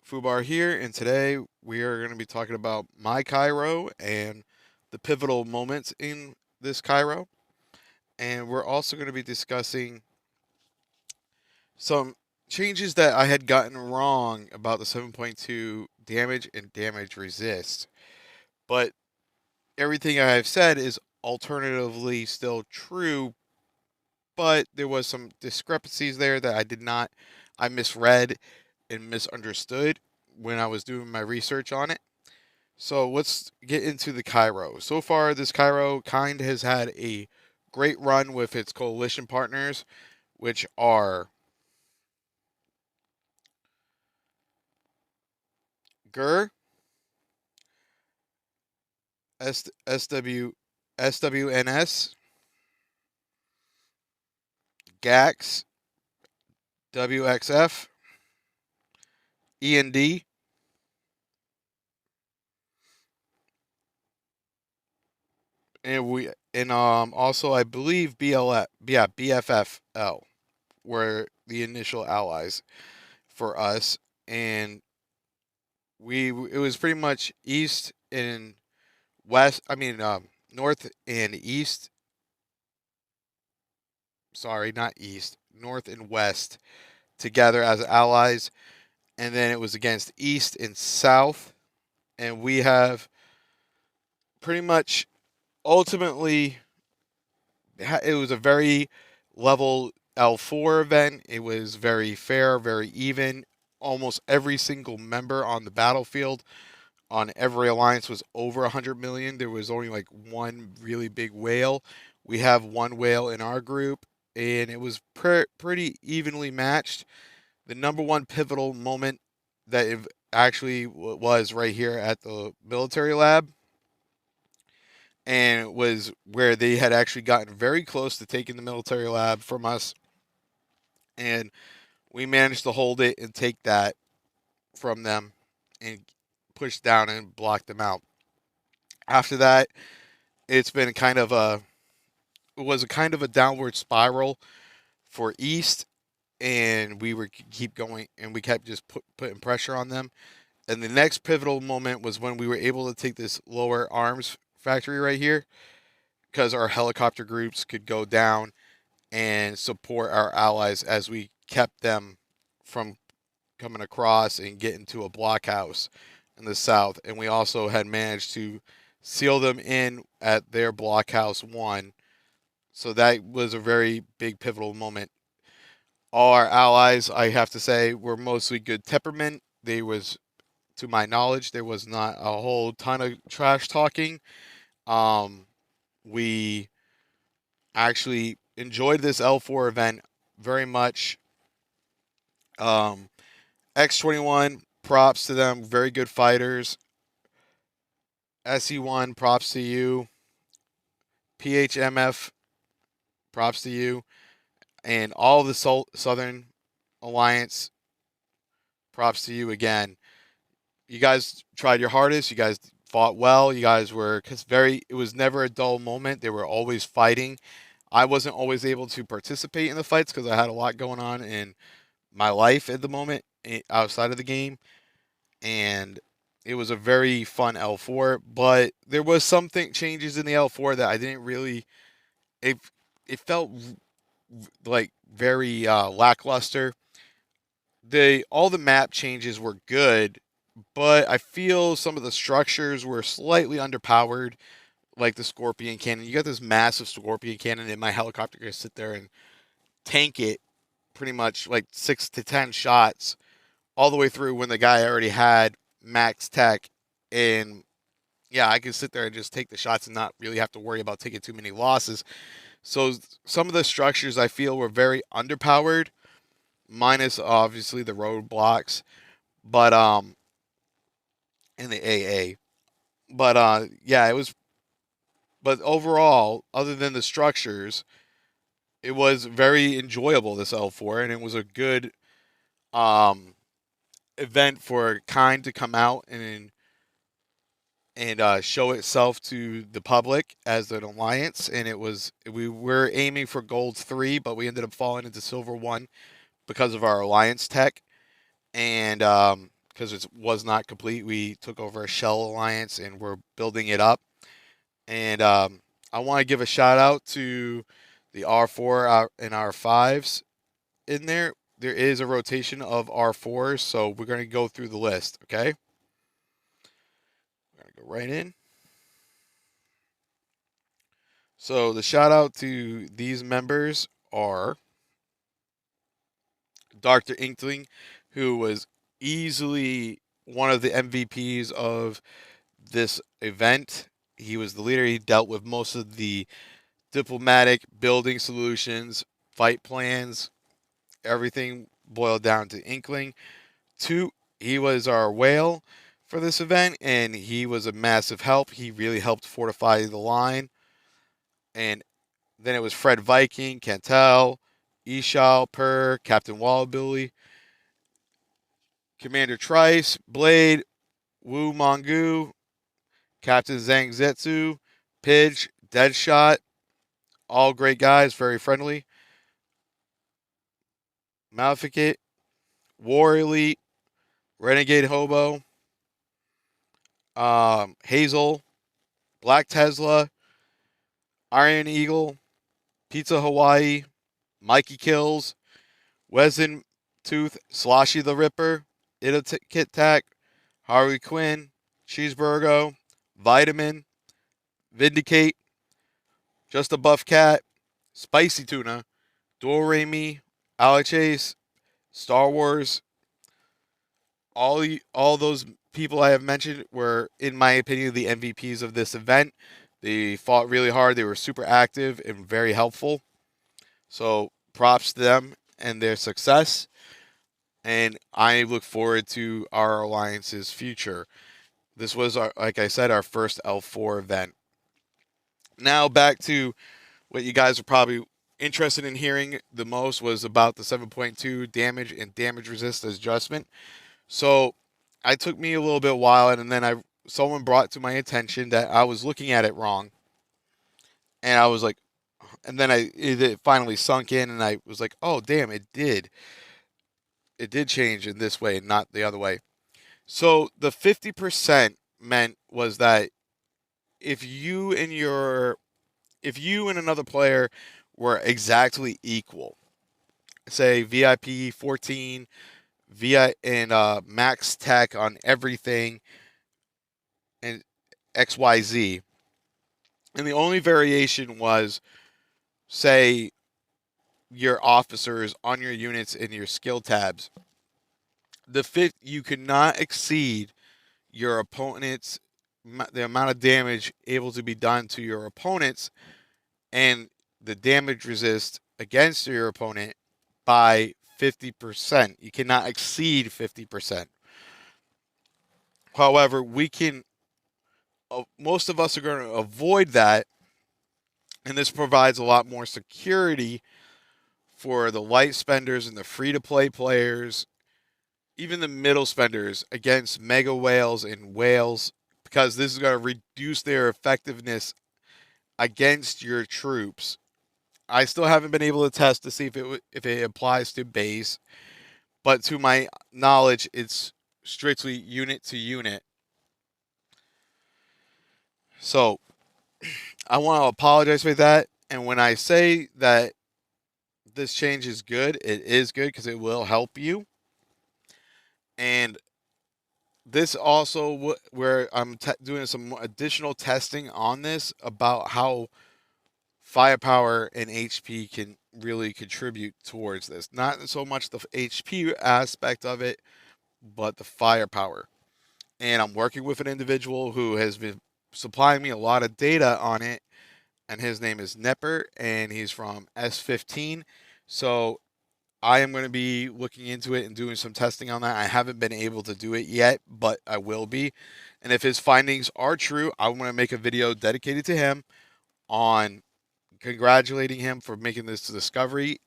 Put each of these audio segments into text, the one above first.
Fubar here, and today we are going to be talking about my Cairo and the pivotal moments in this Cairo. And we're also going to be discussing some changes that I had gotten wrong about the 7.2 damage and damage resist. But everything I have said is alternatively still true, but there was some discrepancies there that I misread and misunderstood when I was doing my research on it. So let's get into the Cairo. So far, this Cairo kind has had a great run with its coalition partners, which are GER, SW, SWNS, GAX, WXF, END, and also I believe BFFL were the initial allies for us, and we it was pretty much east and west. North and east. Sorry, not east. North and west together as allies, and then it was against east and south, and we have pretty much ultimately it was a very level L4 event. It was very fair, very even. Almost every single member on the battlefield on every alliance was over 100 million. There was only like one really big whale. We have one whale in our group, and it was pretty evenly matched. The number one pivotal moment that it actually was right here at the military lab, and it was where they had actually gotten very close to taking the military lab from us, and we managed to hold it and take that from them and push down and block them out. After that, it's been kind of a it was a kind of a downward spiral for East, and we were keep going, and we kept just putting pressure on them. And the next pivotal moment was when we were able to take this lower arms factory right here, because our helicopter groups could go down and support our allies as we kept them from coming across and getting to a blockhouse in the south. And we also had managed to seal them in at their blockhouse one. So that was a very big pivotal moment. All our allies, I have to say, were mostly good temperament. They was, to my knowledge, there was not a whole ton of trash talking. Um, we actually enjoyed this L4 event very much. Um, X21, props to them, very good fighters. SE1, props to you. PHMF, props to you. And all the Southern Alliance, props to you again. You guys tried your hardest. You guys fought well. You guys were it was never a dull moment. They were always fighting. I wasn't always able to participate in the fights because I had a lot going on in my life at the moment outside of the game, and it was a very fun L4. But there was something changes in the L4 that I didn't really. It it felt like very lackluster. All the map changes were good, but I feel some of the structures were slightly underpowered, like the Scorpion cannon. You got this massive Scorpion cannon, and my helicopter can sit there and tank it pretty much like 6 to 10 shots all the way through when the guy already had max tech. And yeah, I could sit there and just take the shots and not really have to worry about taking too many losses. So some of the structures I feel were very underpowered, minus obviously the roadblocks, but in the AA. But yeah, it was. But overall, other than the structures, it was very enjoyable this L4, and it was a good um event for Kind to come out and show itself to the public as an alliance. And we were aiming for gold 3, but we ended up falling into silver 1 because of our alliance tech. And because it was not complete. We took over a shell alliance and we're building it up. And I want to give a shout out to the R4 and R5s in there. There is a rotation of R4s, so we're going to go through the list, okay? We're going to go right in. So the shout out to these members are Dr. Inkling, who was easily one of the MVPs of this event. He was the leader. He dealt with most of the diplomatic building solutions, fight plans, everything boiled down to Inkling. Two, he was our whale for this event, and he was a massive help. He really helped fortify the line. And then it was Fred Viking, Cantel, Ishal, Per, Captain Wallabilly, Commander Trice, Blade, Wu Mongu, Captain Zhang Zetsu, Pidge, Deadshot, all great guys, very friendly. Maleficate, War Elite, Renegade Hobo, Hazel, Black Tesla, Iron Eagle, Pizza Hawaii, Mikey Kills, Wesin Tooth, Sloshy the Ripper, Kit Tac, Harley Quinn, Cheeseburgo, Vitamin, Vindicate, Just a Buff Cat, Spicy Tuna, Doremi, Alex Chase, Star Wars. All those people I have mentioned were, in my opinion, the MVPs of this event. They fought really hard. They were super active and very helpful. So props to them and their success. And I look forward to our alliance's future. This was, like I said, our first L4 event. Now back to what you guys are probably interested in hearing the most was about the 7.2 damage and damage resist adjustment. So I took me a little bit while, and then someone brought to my attention that I was looking at it wrong, and I was like, and then it finally sunk in, and I was like, oh damn, it did change in this way, not the other way. So the 50% meant was that if you and another player were exactly equal, say VIP 14, VI and max tech on everything, and XYZ, and the only variation was, say, your officers on your units and your skill tabs. You could not exceed your opponent's the amount of damage able to be done to your opponents and the damage resist against your opponent by 50%. You cannot exceed 50%. However, most of us are going to avoid that, and this provides a lot more security for the light spenders and the free-to-play players, even the middle spenders against mega whales and whales, because this is going to reduce their effectiveness against your troops. I still haven't been able to test to see if it applies to base, but to my knowledge, it's strictly unit to unit. So I want to apologize for that. And when I say that this change is good, it is good because it will help you. And this also where I'm doing some additional testing on this about how firepower and HP can really contribute towards this. Not so much the HP aspect of it, but the firepower. And I'm working with an individual who has been supplying me a lot of data on it, and his name is Nepper, and he's from S15. So I am going to be looking into it and doing some testing on that. I haven't been able to do it yet, but I will be. And if his findings are true, I want to make a video dedicated to him on congratulating him for making this discovery.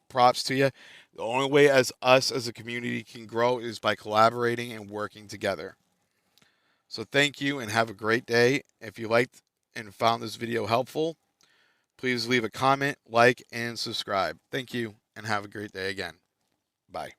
Props to you. The only way as us as a community can grow is by collaborating and working together. So thank you and have a great day. If you liked and found this video helpful, please leave a comment, like, and subscribe. Thank you and have a great day again. Bye.